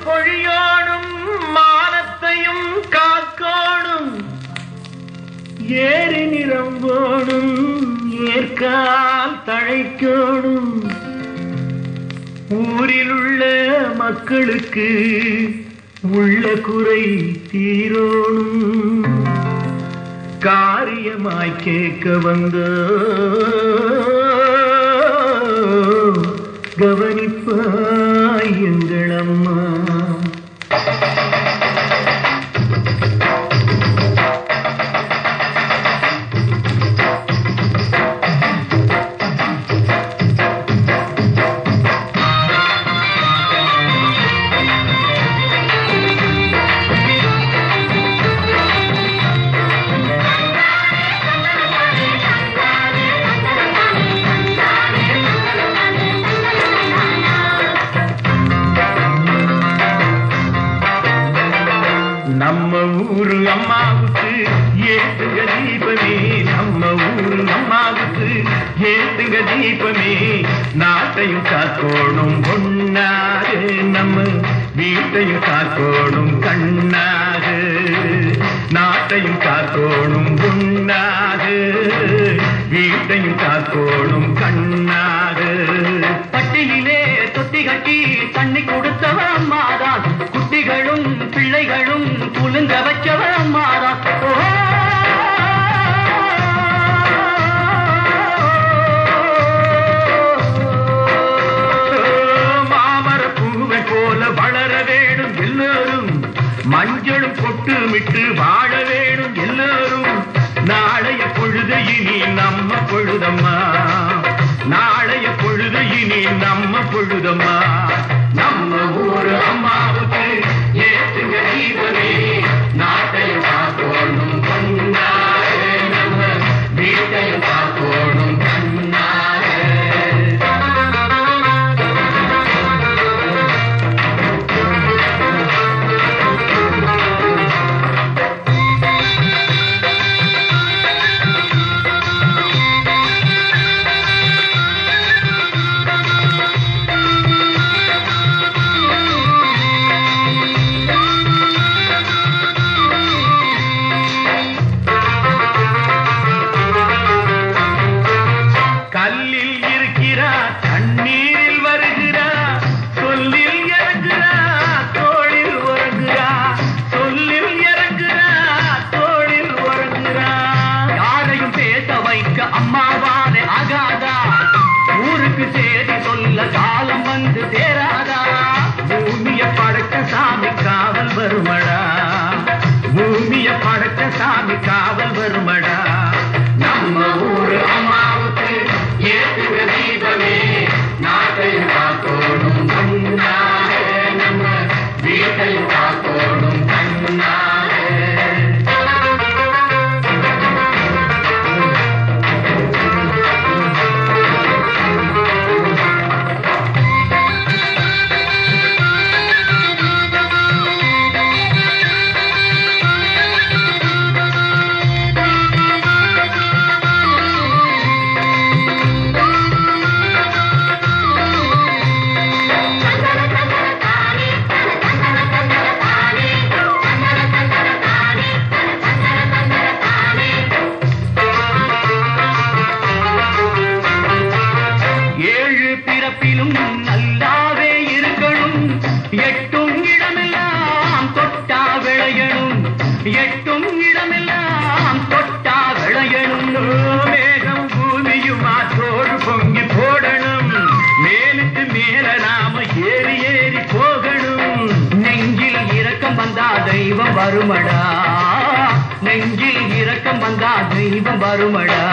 பொழியோடும் மானத்தையும் காக்கோடும் ஏறி நிறம்போடும் ஏற்கால் தழைக்கோடும் ஊரில் உள்ள மக்களுக்கு உள்ள குறை தீரோணும் காரியமாய் கேட்க வந்த கவனிப்பாய் எங்கள் அம்மா. நம்ம ஊரு அம்மாவுக்கு ஏத்துங்க தீபமே, நம்ம ஊரு அம்மாவுக்கு ஏத்துங்க தீபமே. நாட்டையும் காக்கோணும் பொன்னாக, நம்ம வீட்டையும் காக்கோணும் கண்ணாக. நாட்டையும் காக்கோணும் பொன்னாக, வீட்டையும் காக்கோணும் கண்ணாக. பட்டியிலே தொட்டி கட்டி தண்ணி கொடுத்தவ அம்மாதான், குட்டிகளும் பிள்ளைகளும் குலுங்க வச்சவ அம்மாதான். மாமர பூவை போல வளர வேணும் எல்லோரும், மஞ்சளும் கொட்டுமிட்டு வாழ வேணும் எல்லோரும். நாளைய பொழுது இனி நம்ம பொழுதம்மா, நாளைய பொழுது இனி நம்ம பொழுதம்மா. நம்ம ஊரு அம்மாவுக்கு ஏத்துங்க தீபமே, நாட்டையும் காக்கோணும் கண்ணாக, நம்ம வீட்டையும் காக்கோணும் கண்ணாக. கல்லில் இருக்கிறார் தண்ணீரில் வருகிறார், சொல்லில் இறங்குகிறார் தோளில் உறங்குகிறார், சொல்லில் இறங்குகிறார் தோளில் உறங்குகிறார். யாரையும் பேச வைக்க அம்மாவானே ஆகாதா, ஊருக்கு சேதி சொல்ல காலம் வந்து சேராதா. பூமிய படைத்த சாமி காவல் வருமடா, பூமிய படைத்த சாமி காவல் வருமடா. நம்ம ஊரு அம்மாவுக்கு ஏத்துங்க தீபமே, நாட்டையும் காக்கோணும் கண்ணாக, நம்ம வீட்டையும் காக்கோணும் கண்ணாக. பிறப்பிலும் நல்லாவே இருக்கணும், எட்டும் இடமெல்லாம் தொட்டா விளையணும், எட்டும் இடமெல்லாம் தொட்டா விளையணும். மேகம் பூமியும் ஆற்றோடு பொங்கி போடணும், மேலுக்கு மேல நாம ஏறி ஏறி போகணும். நெஞ்சில் இரக்கம் வந்தா தெய்வம் வருமடா, நெஞ்சில் இரக்கம் வந்தா தெய்வம் வருமடா.